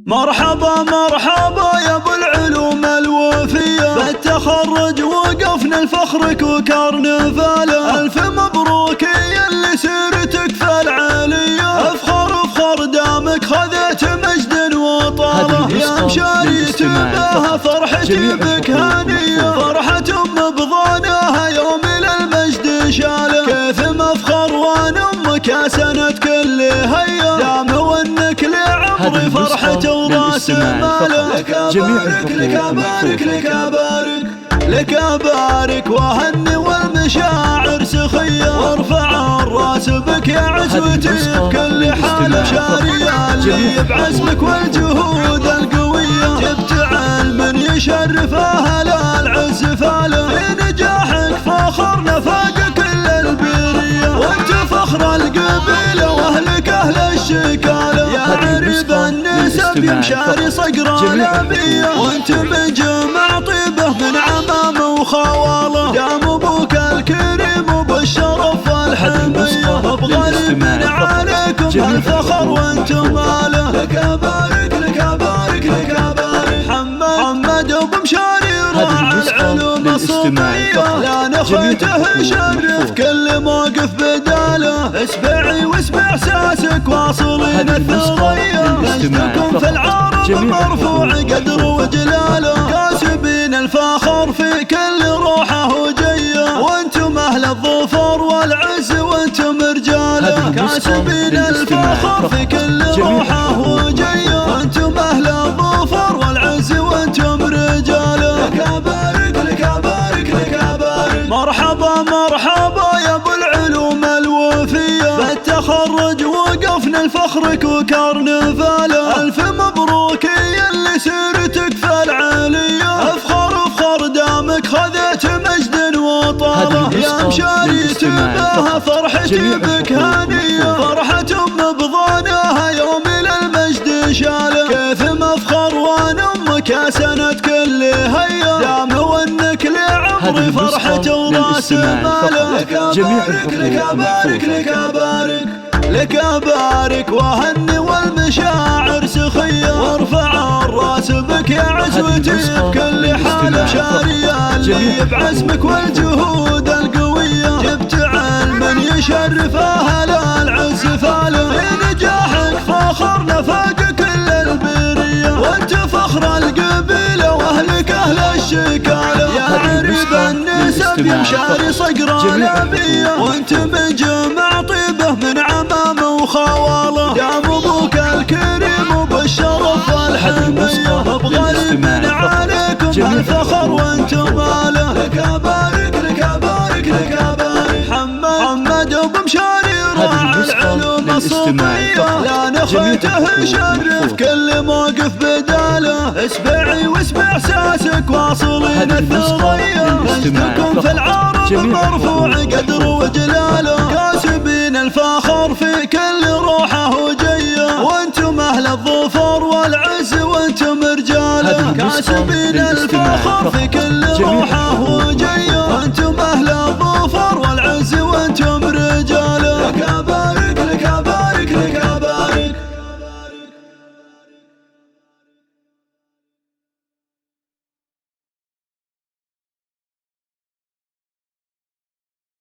مرحبا مرحبا يا ابو العلوم الوفية، بالتخرج وقفنا لفخرك وكرنفاله. الف مبروك يا اللي سيرتك في العالية، افخر افخر دامك خذت مجد وطاله. يا مشاريت بها فرحتي بك هانية، فرحة بضانها يوم للمجد شاله. كيف مفخر وانا امك سند كل هيا، دام وانك لعمري فرحة وراس ماله. لك ابارك لك ابارك لك ابارك لك ابارك واهني والمشاعر سخية، وارفع الراس بك يا عزوتي بكل حال. شارية اللي بعزمك والجهود القوية، جبت علم يشرف اهل العز فاله. في نجاحك فخرنا فاق كل البرية، وانت فخر القبيلة واهلك اهل الشكالة. يا عريب النسب يا مشاري صقر الابية، وانت بجمع طيبه من عمام وخواله. دام ابوك الكريم وبالشرف والحمية، بغريب من عليكم الفخر وانتم ماله. لك ابارك لك ابارك لك ابارك محمد ابو مشاري راعي العلوم الصوفية، لا نخوته شرف كل موقف بداله. اسبعي واسمع احساسك واصلين الثريا، مجدكم في العرب مرفوع قدر وجلاله. كاسبين الفخر في كل روحه وجيه، وانتم اهل الظفر والعز وانتم رجاله. كاسبين الفخر في كل روحه وجيه، وانتم اهل الظفر والعز وانتم رجاله. لك ابارك لك ابارك لك ابارك مرحبا مرحبا يا ابو العلوم الوفية، بالتخرج وقفنا لفخرك وكرنفاله. الف مبروك يا اللي سيرتك في العالية، افخر افخر دامك خذت مجد وطاله. يا مشاريت بها فرحتي بك هانية، فرحة بضانها يوم للمجد شاله. كيف مفخر وانا امك سند كل هيا، دام وانك لعمري فرحة وراس ماله. لك ابارك لك ابارك لك ابارك لك ابارك واهني والمشاعر سخية، وارفع الراس بك يا عزوتي بكل حال. شارية اللي بعزمك والجهود القوية، جبت علم يشرف اهل العز فاله. في نجاحك فخرنا فاق كل البرية، وانت فخر القبيلة واهلك اهل الشكالة. يا عريب النسب يا مشاري صقر الابية، وانت بجمع طيبه من عمام وخواله. دام ابوك الكريم وبالشرف والحمية، بغريب من عليكم الفخر وانتم ماله. لك ابارك لك ابارك لك ابارك محمد ابو مشاري راعي العلوم الصوفية، لا نخوته شرف كل موقف بداله. اسبعي واسمع احساسك واصلين الثريا، مجدكم في العرب مرفوع قدر وجلاله. كاسبين الفخر في كل روحه وجيه، وانتم اهل الظفر والعز وانتم رجاله. كاسبين الفخر في كل روحه